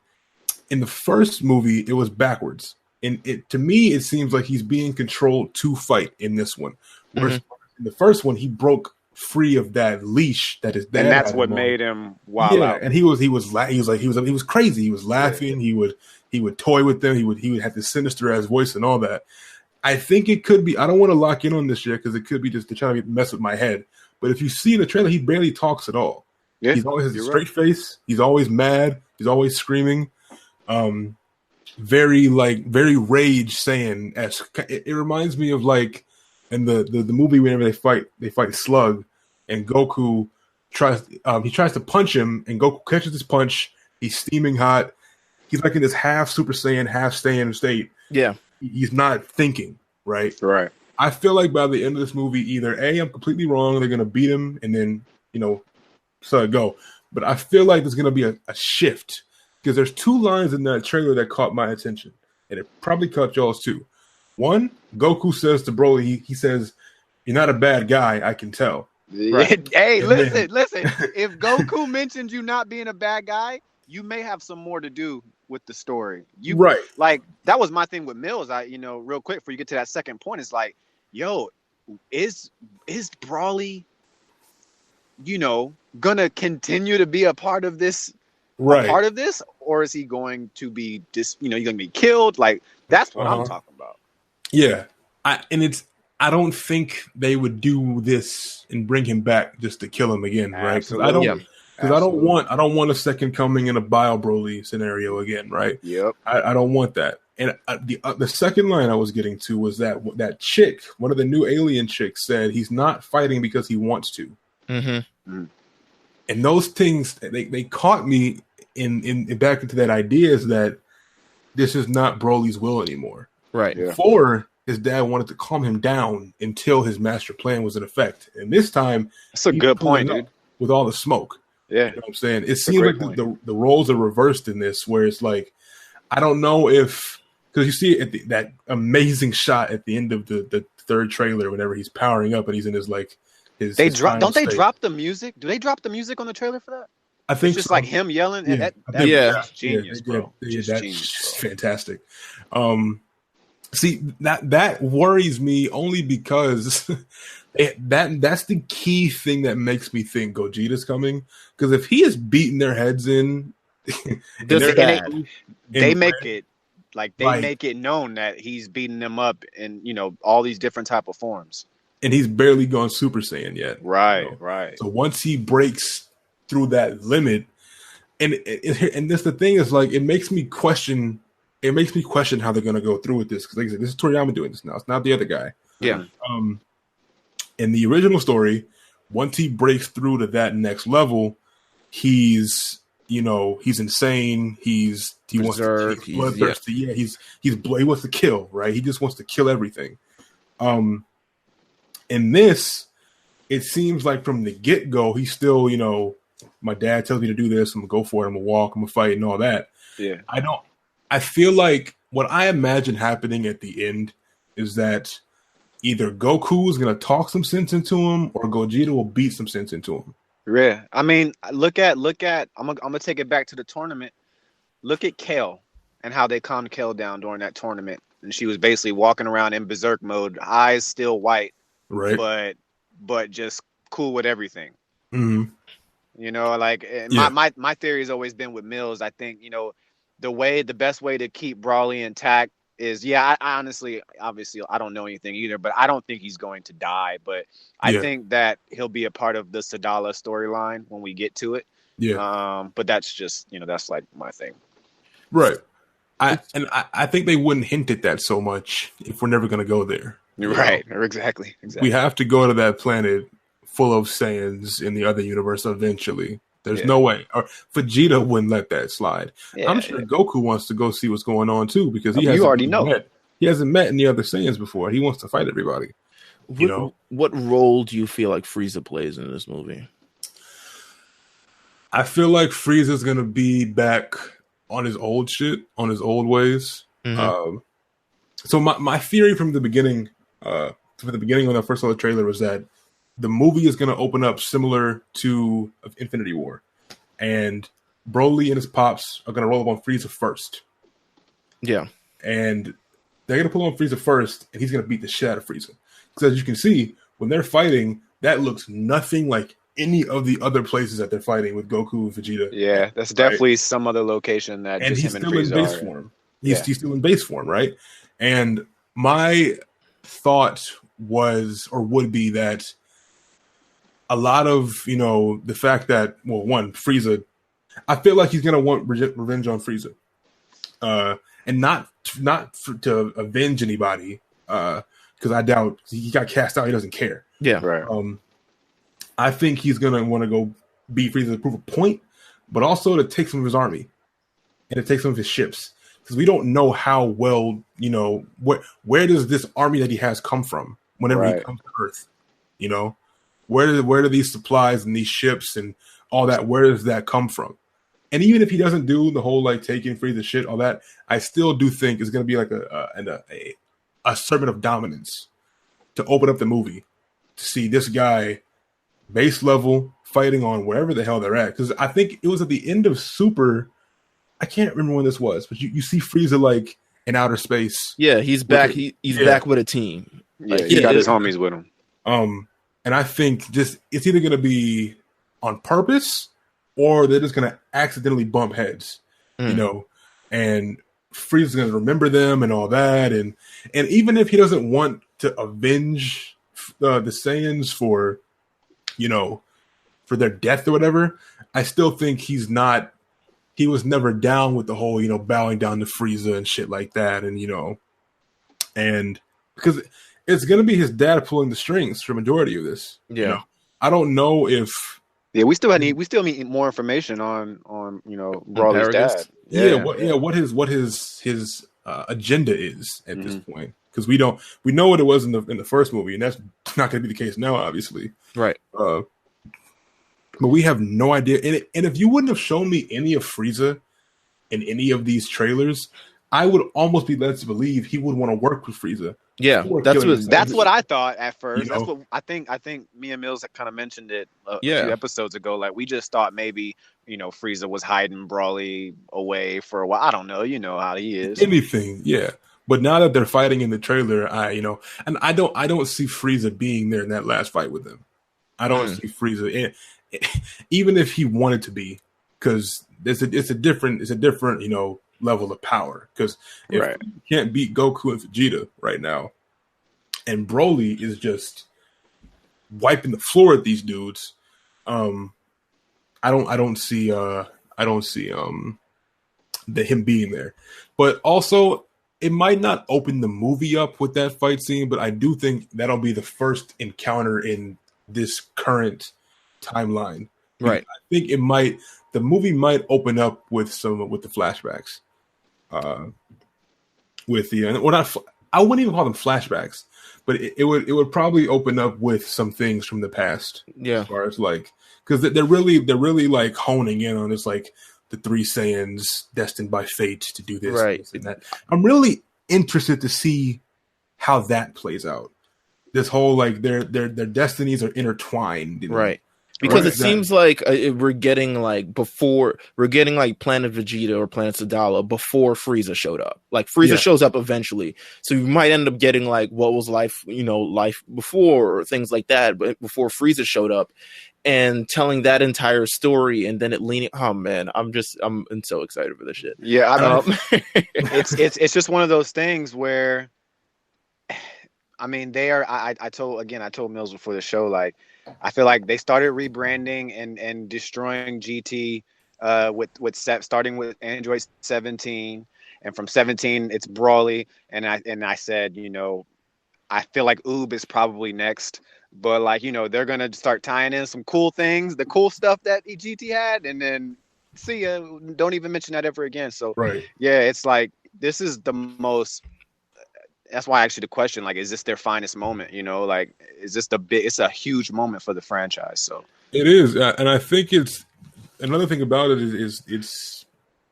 first movie, it was backwards. And to me, it seems like he's being controlled to fight in this one. Whereas in the first one, he broke free of that leash that his dad, and that's what made him wild out. And he was crazy. He was laughing. He would toy with them. He would have this sinister ass voice and all that. I think it could be. I don't want to lock in on this yet, because it could be just to try to mess with my head. But if you see in the trailer, he barely talks at all. Yeah, he's always has a straight face. He's always mad. He's always screaming. Very Rage Saiyan-esque. It reminds me of like in the movie whenever they fight Slug, and Goku tries to punch him, and Goku catches his punch. He's steaming hot. He's like in this half Super Saiyan, half Saiyan state. Yeah. He's not thinking, right? Right. I feel like by the end of this movie, either A, I'm completely wrong, they're going to beat him, and then, so it go. But I feel like there's going to be a shift, because there's two lines in that trailer that caught my attention, and it probably caught y'all's too. One, Goku says to Broly, he says, "You're not a bad guy, I can tell." Right? Hey, listen. If Goku mentions you not being a bad guy, you may have some more to do with the story. Like, that was my thing with Mills. Real quick before you get to that second point, it's like, yo, is Broly, gonna continue to be a part of this? Right. Part of this, or is he going to be he's going to be killed? Like, that's what I'm talking about. Yeah, I don't think they would do this and bring him back just to kill him again, right? Because I don't want a second coming in a Bio Broly scenario again, right? Yep. I don't want that. And the second line I was getting to was that chick, one of the new alien chicks, said he's not fighting because he wants to. Mm-hmm. And those things they caught me in back into that idea is that this is not Broly's will anymore. Right. Yeah. Before, his dad wanted to calm him down until his master plan was in effect. And this time, that's a good point, dude. With all the smoke. Yeah. You know what I'm saying? It seems like the roles are reversed in this, where it's like, I don't know if, because you see that amazing shot at the end of the third trailer whenever he's powering up and he's in his like his. They drop. Don't they drop the music? Do they drop the music on the trailer for that? I think it's just like him yelling. And that's genius, bro. That's genius, fantastic. See that worries me only because that's the key thing that makes me think Gogeta's coming. Because if he is beating their heads in, they make it like make it known that he's beating them up in all these different type of forms, and he's barely gone Super Saiyan yet. Right. So once he breaks through that limit, and this the thing is like it makes me question how they're going to go through with this, because like I said, this is Toriyama doing this now. It's not the other guy. Yeah. In the original story, once he breaks through to that next level, he's insane. He wants to kill, bloodthirsty. Yeah, he wants to kill. Right. He just wants to kill everything. In this, it seems like from the get go, he's still my dad tells me to do this. I'm gonna go for it. I'm gonna walk. I'm gonna fight and all that. Yeah. I feel like what I imagine happening at the end is that either Goku is going to talk some sense into him or Gogeta will beat some sense into him. Yeah. I mean, look at I'm going to take it back to the tournament. Look at Kale and how they calmed Kale down during that tournament. And she was basically walking around in berserk mode, eyes still white, right? But just cool with everything. Mm-hmm. My theory has always been with Mills. I think, the best way to keep Broly intact is, I honestly, obviously, I don't know anything either, but I don't think he's going to die. But I think that he'll be a part of the Sadala storyline when we get to it. Yeah. But that's just, that's like my thing. Right. I think they wouldn't hint at that so much if we're never going to go there. Right. Exactly. We have to go to that planet full of Saiyans in the other universe eventually. There's no way. Or Vegeta wouldn't let that slide. Yeah, I'm sure Goku wants to go see what's going on too, because he hasn't met any other Saiyans before. He wants to fight everybody. What role do you feel like Frieza plays in this movie? I feel like Frieza's gonna be back on his old shit, on his old ways. Mm-hmm. So my theory from the beginning, when I first saw the trailer, was that the movie is going to open up similar to Infinity War, and Broly and his pops are going to roll up on Frieza first. Yeah, and they're going to pull on Frieza first, and he's going to beat the shit out of Frieza. Because as you can see, when they're fighting, that looks nothing like any of the other places that they're fighting with Goku and Vegeta. Yeah, that's definitely some other location that. And he's still in base form. He's still in base form, right? And my thought would be that a lot of, the fact that, Frieza, I feel like he's going to want revenge on Frieza. And not to avenge anybody, because I doubt he got cast out. He doesn't care. Yeah. Right. I think he's going to want to go beat Frieza to prove a point, but also to take some of his army and to take some of his ships. Because we don't know how well, where does this army that he has come from whenever he comes to Earth? Where do these supplies and these ships and all that, where does that come from? And even if he doesn't do the whole taking Frieza shit, all that, I still do think it's going to be like a sermon of dominance to open up the movie to see this guy base level fighting on wherever the hell they're at. Because I think it was at the end of Super. I can't remember when this was, but you see Frieza in outer space. Yeah, he's back. He's back with a team. Yeah, he got his homies with him. And I think it's either going to be on purpose or they're just going to accidentally bump heads, and Frieza's going to remember them and all that. And even if he doesn't want to avenge the Saiyans for their death or whatever, I still think he was never down with the whole, bowing down to Frieza and shit like that. And, and because it's going to be his dad pulling the strings for majority of this. Yeah. I don't know if. Yeah, we still need more information on Broly's dad. What his agenda is at this point, because we know what it was in the first movie, and that's not going to be the case now, obviously. Right. But we have no idea. And if you wouldn't have shown me any of Frieza in any of these trailers, I would almost be led to believe he would want to work with Frieza. Yeah, that's what I thought at first. That's what I think. I think me and Mills kind of mentioned it a few episodes ago. Like, we just thought maybe Frieza was hiding Broly away for a while. I don't know. You know how he is. Anything, yeah. But now that they're fighting in the trailer, and I don't see Frieza being there in that last fight with them. I don't see Frieza, even if he wanted to be, because it's a different level of power. Because if you can't beat Goku and Vegeta right now, and Broly is just wiping the floor at these dudes, I don't see him being there. But also, it might not open the movie up with that fight scene, but I do think that'll be the first encounter in this current timeline. Right. I think the movie might open up with the flashbacks. I wouldn't even call them flashbacks, but it would probably open up with some things from the past. Yeah. As far as because they're really like honing in on this, like the three Saiyans destined by fate to do this, right? And that. I'm really interested to see how that plays out. This whole their destinies are intertwined, right? Because it seems like we're getting Planet Vegeta or Planet Sadala before Frieza showed up. Like, Frieza shows up eventually, so you might end up getting what was life before, or things like that, but before Frieza showed up, and telling that entire story, and then it leaning. Oh man, I'm so excited for this shit. Yeah, I mean, it's just one of those things where, I mean, they are. I told Mills before the show, I feel like they started rebranding and destroying GT starting with Android 17, and from 17 it's Broly, and I said, I feel like Oob is probably next, but they're gonna start tying in some cool things, the cool stuff that GT had, and then see ya, don't even mention that ever again. So yeah, it's this is the most. That's why actually the question, is this their finest moment? Is this it's a huge moment for the franchise. So it is. And I think it's another thing about it is it's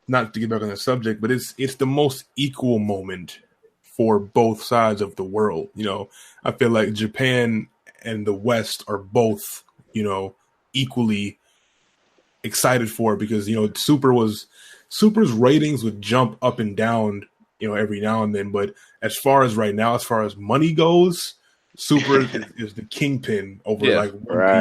not to get back on the subject, but it's the most equal moment for both sides of the world. I feel like Japan and the West are both, equally excited for it, because, Super's ratings would jump up and down, every now and then. But as far as right now, as far as money goes, Super is the kingpin over One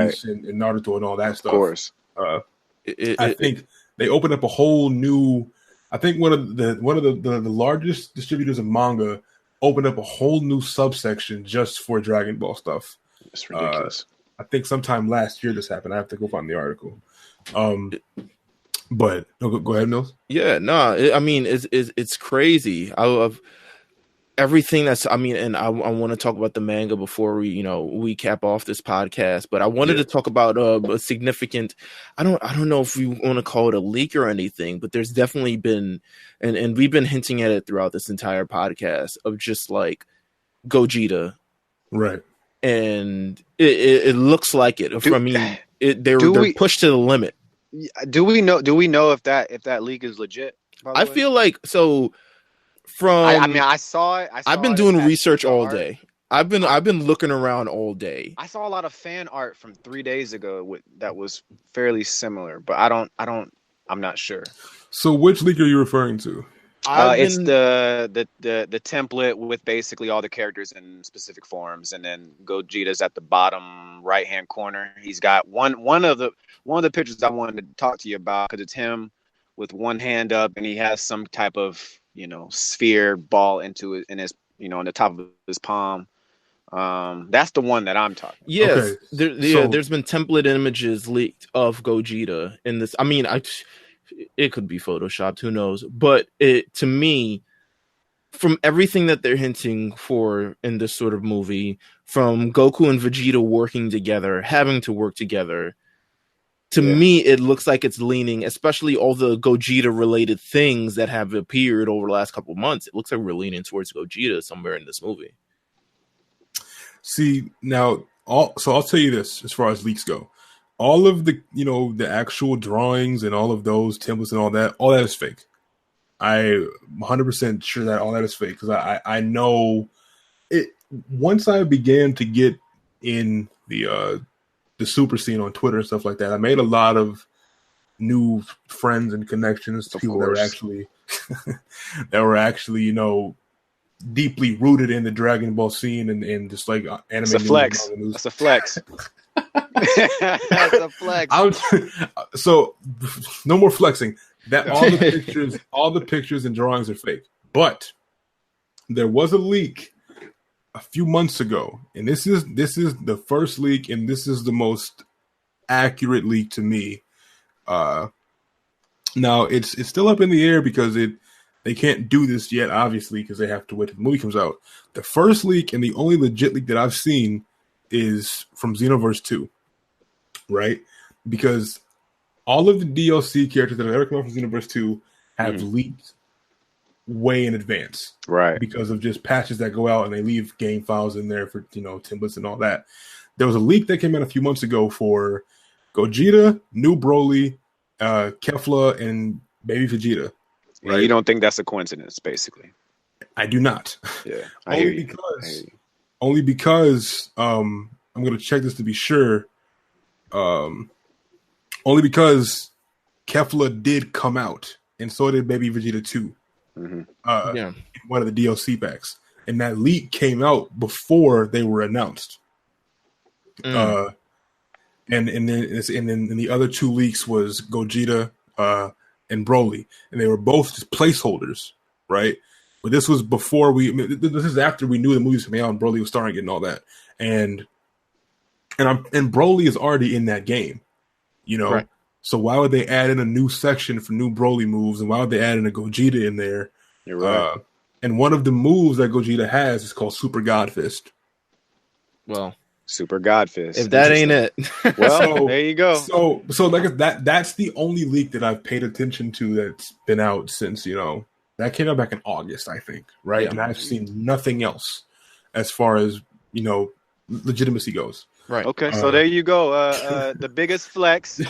Piece and Naruto and all that stuff. Of course. I think they opened up a whole new. I think one of the largest distributors of manga opened up a whole new subsection just for Dragon Ball stuff. It's ridiculous. I think sometime last year this happened. I have to go find the article. But go ahead, Mills. Yeah, no, it's crazy. I love everything and I want to talk about the manga before we cap off this podcast. But I wanted to talk about a significant. I don't know if we want to call it a leak or anything, but there's definitely been, and we've been hinting at it throughout this entire podcast, of just Gogeta, right? And it looks like it. They're pushed to the limit. Do we know if that leak is legit? I feel like so. I saw it. I've been doing research all day. I've been looking around all day. I saw a lot of fan art from 3 days ago that was fairly similar, but I'm not sure. So which leak are you referring to? It's the template with basically all the characters in specific forms, and then Gogeta's at the bottom right hand corner. He's got one of the pictures I wanted to talk to you about, because it's him with one hand up, and he has some type of sphere ball in his on the top of his palm. That's the one that I'm talking about. Yes, okay. There's been template images leaked of Gogeta in this. I mean, it could be photoshopped, who knows? But to me, from everything that they're hinting for in this sort of movie, from Goku and Vegeta working together, having to work together, to me, it looks like it's leaning, especially all the Gogeta-related things that have appeared over the last couple of months. It looks like we're leaning towards Gogeta somewhere in this movie. See, now, so I'll tell you this, as far as leaks go. All of the, the actual drawings and all of those templates and all that is fake. I'm 100% sure that all that is fake, because I know it. Once I began to get in the super scene on Twitter and stuff like that, I made a lot of new friends and connections to people that were actually deeply rooted in the Dragon Ball scene and just like anime. That's a flex. That's a flex. That's a flex. So no more flexing. That all the pictures and drawings are fake. But there was a leak a few months ago, and this is the first leak, and this is the most accurate leak to me. Now it's still up in the air because they can't do this yet, obviously, because they have to wait till the movie comes out. The first leak and the only legit leak that I've seen is from Xenoverse 2, right? Because all of the DLC characters that have ever come out from Xenoverse 2 have leaked way in advance, right? Because of just patches that go out and they leave game files in there for templates and all that. There was a leak that came out a few months ago for Gogeta, New Broly, Kefla, and Baby Vegeta. Right? You don't think that's a coincidence, basically? I do not. Yeah, only because I'm going to check this to be sure. Only because Kefla did come out, and so did Baby Vegeta 2. In one of the DLC packs, and that leak came out before they were announced. And then the other two leaks was Gogeta and Broly, and they were both just placeholders, right? But this was before this is after we knew the movie was coming out and Broly was starring it and all that, and Broly is already in that game, Right. So why would they add in a new section for new Broly moves, and why would they add in a Gogeta in there? You're right. And one of the moves that Gogeta has is called Super God Fist. Well, Super God Fist. If that ain't it, well, there you go. So like that's the only leak that I've paid attention to that's been out since that came out back in August, I think, right? Yeah. And I've seen nothing else as far as legitimacy goes. Right. Okay, so there you go. The biggest flex.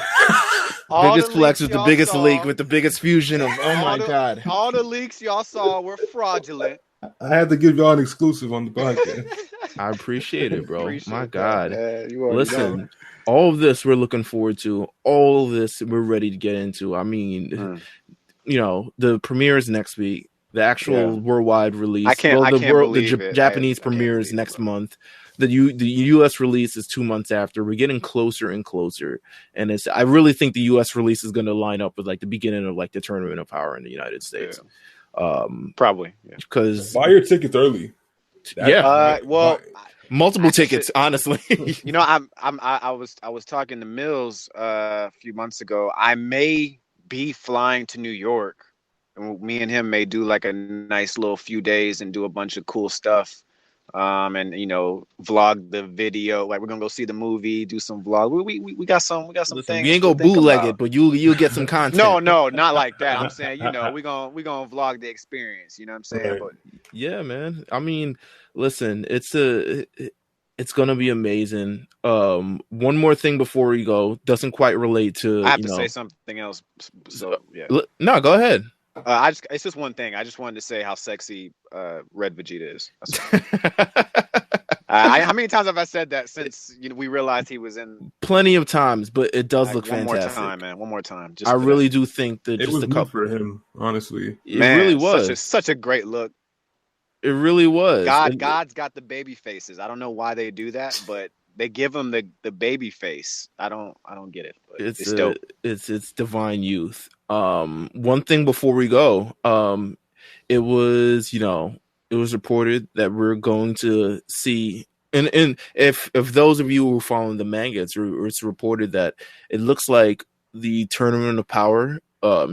Biggest flex with the biggest leak with the biggest fusion of God. All the leaks y'all saw were fraudulent. I had to give y'all an exclusive on the podcast. I appreciate it, bro. My God. Listen, all of this we're looking forward to. All of this we're ready to get into. I mean, the premiere is next week. The actual worldwide release. The Japanese premiere is next month. The U.S. release is 2 months after. We're getting closer and closer, and I really think the U.S. release is going to line up with like the beginning of like the Tournament of Power in the United States. Probably because buy your tickets early. Multiple tickets. Honestly, I was talking to Mills a few months ago. I may be flying to New York, and me and him may do like a nice little few days and do a bunch of cool stuff. And vlog the video. Like we're gonna go see the movie, do some vlog. We got some things. We ain't go bootleg it, but you'll get some content. No, not like that. I'm saying, we gonna vlog the experience. You know what I'm saying? But yeah, man. I mean, listen, it's gonna be amazing. One more thing before we go, doesn't quite relate to. I have to say something else. So yeah. No, go ahead. It's just one thing. I just wanted to say how sexy Red Vegeta is. How many times have I said that since we realized he was in? Plenty of times, but it does look fantastic. One more time, man. One more time. I really do think that it was good for him. Honestly, it really was such a great look. It really was. God's got the baby faces. I don't know why they do that, but they give him the baby face. I don't get it. But it's dope. It's divine youth. One thing before we go, it was reported that we're going to see And if those of you who are following the manga, it's reported that it looks like the Tournament of Power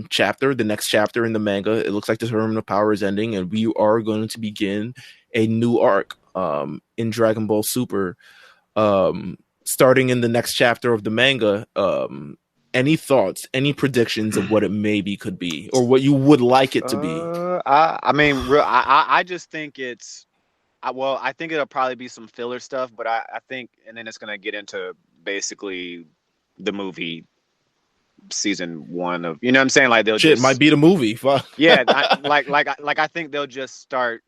chapter, the next chapter in the manga, it looks like the Tournament of Power is ending, and we are going to begin a new arc in Dragon Ball Super, starting in the next chapter of the manga. Any thoughts, any predictions of what it maybe could be, or what you would like it to be? I just think it's. I think it'll probably be some filler stuff, but I think, and then it's gonna get into basically the movie season 1 of, you know what I'm saying? Like It might be the movie. Fuck. Yeah, I think they'll just start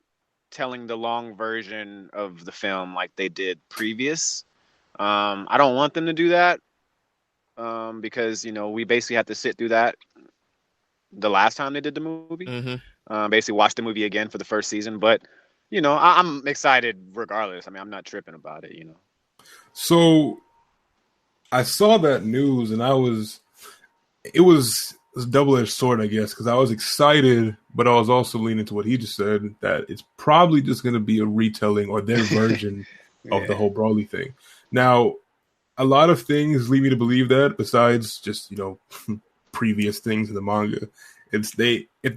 telling the long version of the film like they did previous. I don't want them to do that because we basically had to sit through that the last time they did the movie. Mm-hmm. Basically watch the movie again for the first season, but. I'm excited regardless. I mean, I'm not tripping about it, So I saw that news and it was a double-edged sword, I guess, because I was excited, but I was also leaning to what he just said, that it's probably just going to be a retelling or their version of the whole Broly thing. Now, a lot of things lead me to believe that, besides just, previous things in the manga. If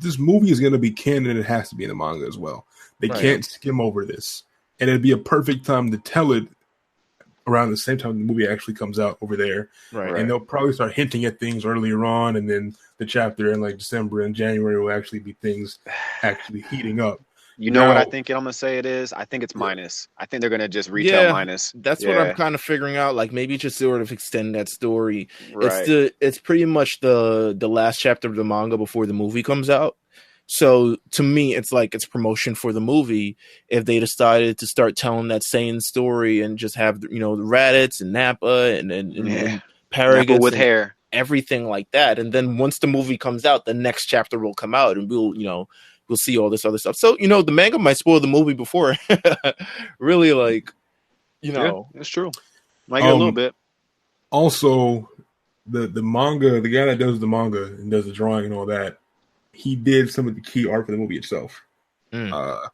this movie is going to be canon, it has to be in the manga as well. They can't skim over this. And it'd be a perfect time to tell it around the same time the movie actually comes out over there. Right. And they'll probably start hinting at things earlier on, and then the chapter in like December and January will actually be things actually heating up. What I think I'm gonna say it is? I think it's minus. I think they're gonna just retell minus. That's what I'm kind of figuring out. Like maybe just sort of extend that story. Right. It's pretty much the last chapter of the manga before the movie comes out. So to me, it's like it's promotion for the movie. If they decided to start telling that same story and just have the Raditz and Nappa and Paragus with hair, everything like that, and then once the movie comes out, the next chapter will come out, and we'll see all this other stuff. So the manga might spoil the movie before. Really, it's true. Might get a little bit. Also, the manga, the guy that does the manga and does the drawing and all that, he did some of the key art for the movie itself a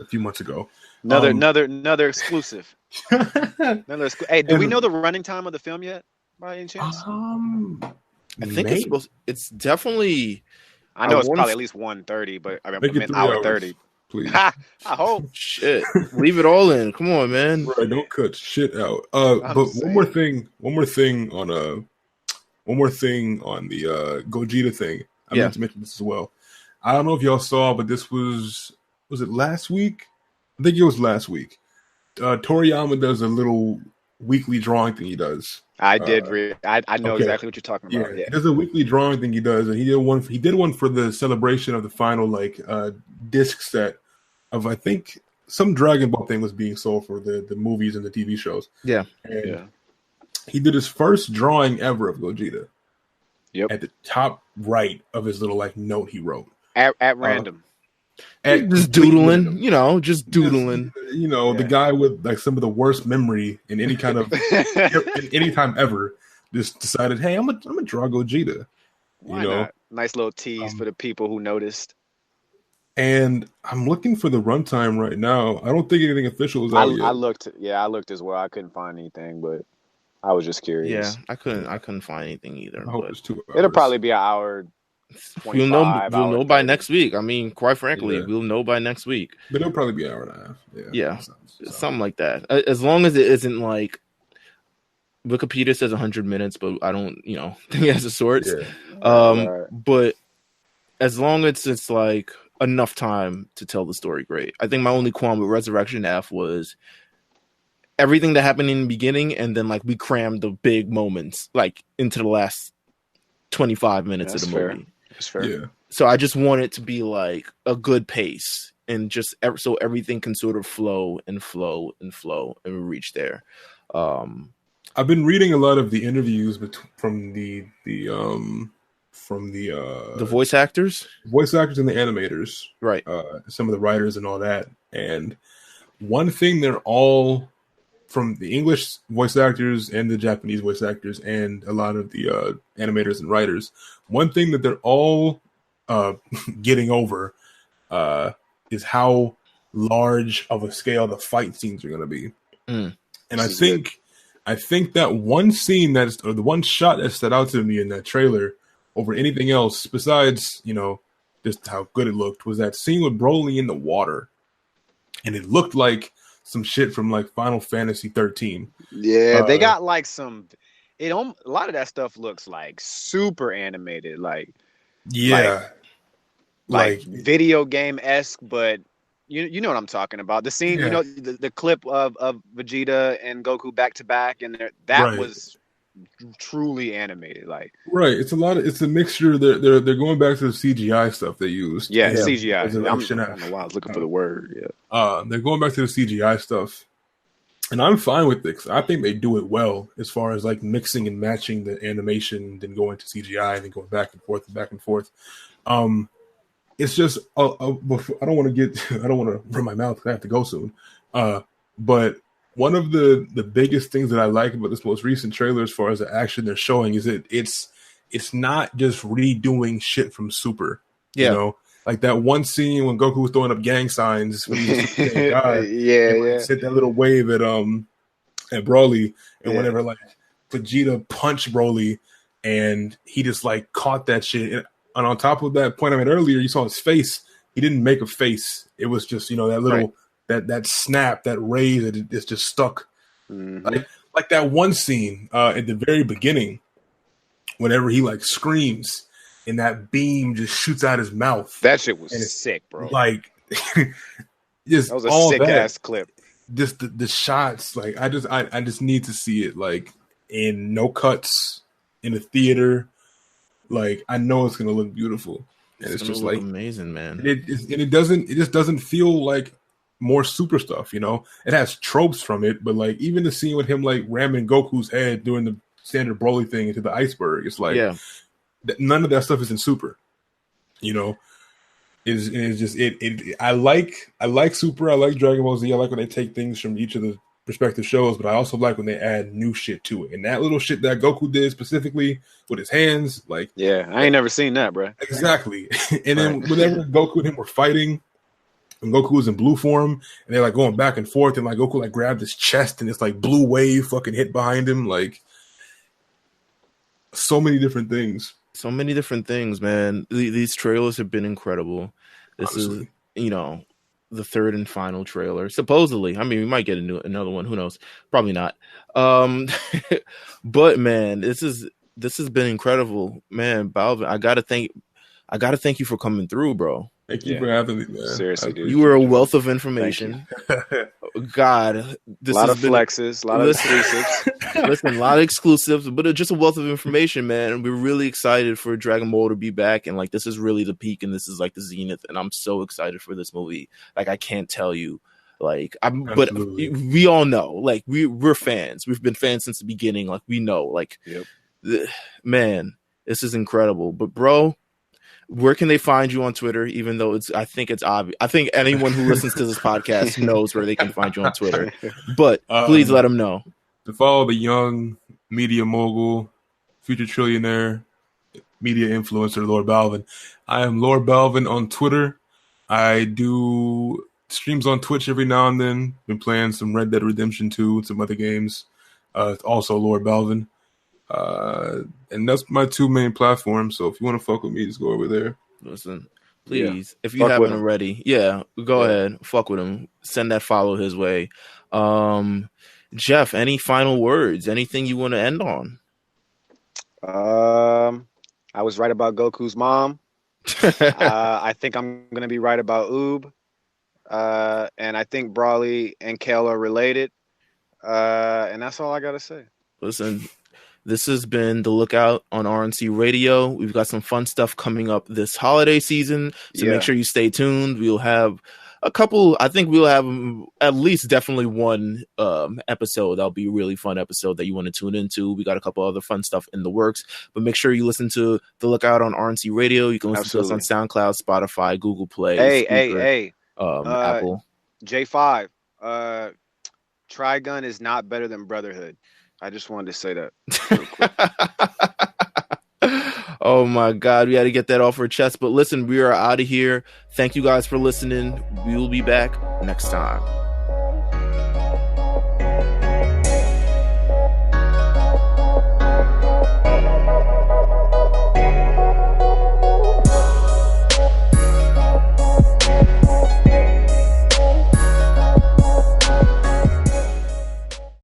few months ago. Another exclusive. Hey, do we know the running time of the film yet, by any chance? I think it's definitely. I know it's probably at least 1:30, but I mean hour 30. Please. I hope. Shit. Leave it all in. Come on, man. Right, don't cut shit out. But one more thing on the Gogeta thing. I meant to mention this as well. I don't know if y'all saw, but this was it last week? I think it was last week. Toriyama does a little weekly drawing thing he does. I did read. I know exactly what you're talking about. Yeah, there's a weekly drawing thing he does, and he did one for the celebration of the final disc set of, I think, some Dragon Ball thing was being sold for the movies and the TV shows. Yeah, and he did his first drawing ever of Gogeta. Yep. At the top right of his little note he wrote at random. Just doodling, just doodling. The guy with some of the worst memory in any kind of in any time ever just decided, hey, I'm gonna draw Gogeta. Why not? Nice little tease for the people who noticed. And I'm looking for the runtime right now. I don't think anything official is out yet. I looked as well. I couldn't find anything, but I was just curious. Yeah, I couldn't find anything either. I hope it's 2 hours. It'll probably be an hour. We'll know by next week. I mean, quite frankly, we'll know by next week. But it'll probably be an hour and a half. Yeah, something like that. As long as it isn't like Wikipedia says 100 minutes, but I don't, think it has a source. Yeah. But as long as it's like enough time to tell the story, great. I think my only qualm with Resurrection F was everything that happened in the beginning, and then we crammed the big moments into the last 25 minutes of the movie. That's fair. Yeah. So I just want it to be a good pace, and just so everything can sort of flow and reach there. I've been reading a lot of the interviews from the voice actors and the animators, right? Some of the writers and all that. And one thing they're all, from the English voice actors and the Japanese voice actors and a lot of the animators and writers, one thing that they're all getting over is how large of a scale the fight scenes are going to be. And I think that one scene or the one shot that stood out to me in that trailer over anything else, besides, you know, just how good it looked, was that scene with Broly in the water. And it looked like some shit from like Final Fantasy 13. Yeah, they got like some. A lot of that stuff looks like super animated, like like video game-esque, but you know what I'm talking about. The scene, you know, the clip of Vegeta and Goku back to back, and that was truly animated. Like it's a mixture. They're going back to the CGI stuff they used. CGI. I don't know why I was looking for the word. They're going back to the CGI stuff. And I'm fine with it. I think they do it well as far as like mixing and matching the animation, then going to CGI, and then going back and forth and back and forth. It's just I don't want to run my mouth because I have to go soon. But one of the biggest things that I like about this most recent trailer, as far as the action they're showing, is that it's not just redoing shit from Super. You know, like that one scene when Goku was throwing up gang signs when he was hit that little wave at Broly, and whenever like Vegeta punched Broly, and he just like caught that shit. And on top of that point I made earlier, you saw his face. He didn't make a face. It was just, you know, that little that snap, that raise that it's just stuck. Like that one scene at the very beginning, whenever he like screams and that beam just shoots out his mouth. That shit was sick, bro. Like just that was a sick ass clip. Just the shots, like I just need to see it like in no cuts in a theater. Like I know it's gonna look beautiful, and it's just like amazing, man. It just doesn't feel like more Super stuff, you know. It has tropes from it, but like even the scene with him like ramming Goku's head doing the standard Broly thing into the iceberg, it's like none of that stuff is in Super, you know. It's just I like Super. I like Dragon Ball Z. I like when they take things from each of the respective shows, but I also like when they add new shit to it. And that little shit that Goku did specifically with his hands, like I ain't never seen that, bro. Exactly. And then whenever Goku and him were fighting, and Goku was in blue form, and they're like going back and forth, and like Goku like grabbed his chest, and it's like blue wave fucking hit behind him, like so many different things. So many different things, man. These trailers have been incredible. This is, you know, the third and final trailer, supposedly. I mean, we might get another one. Who knows? Probably not. But man, this has been incredible, man. Balvin, I gotta thank you for coming through, bro. Thank you for having me, man. Seriously, dude. You were a wealth of information. God, this a lot of flexes, a lot of exclusives. Listen, a lot of exclusives, but just a wealth of information, man. And we're really excited for Dragon Ball to be back, and like this is really the peak, and this is like the zenith. And I'm so excited for this movie. Like I can't tell you, like but we all know, like we're fans. We've been fans since the beginning. Like we know, like man, this is incredible. But bro, where can they find you on Twitter? Even though I think it's obvious. I think anyone who listens to this podcast knows where they can find you on Twitter. But please let them know. To follow the young media mogul, future trillionaire, media influencer, Lord Balvin. I am Lord Balvin on Twitter. I do streams on Twitch every now and then. Been playing some Red Dead Redemption 2 and some other games. Also Lord Balvin. And that's my two main platforms. So if you want to fuck with me, just go over there. Listen, please, if you haven't already, go ahead, fuck with him. Send that follow his way. Jeff, any final words? Anything you want to end on? I was right about Goku's mom. I think I'm gonna be right about Oob. And I think Broly and Kale are related. And that's all I gotta say. Listen. This has been The Lookout on RNC Radio. We've got some fun stuff coming up this holiday season, so make sure you stay tuned. We'll have a couple. I think we'll have at least definitely one episode that'll be a really fun episode that you want to tune into. We got a couple other fun stuff in the works, but make sure you listen to The Lookout on RNC Radio. You can listen to us on SoundCloud, Spotify, Google Play, Hey, Apple. J5, Trigun is not better than Brotherhood. I just wanted to say that. Oh my God, we had to get that off our chest. But listen, we are out of here. Thank you guys for listening. We will be back next time.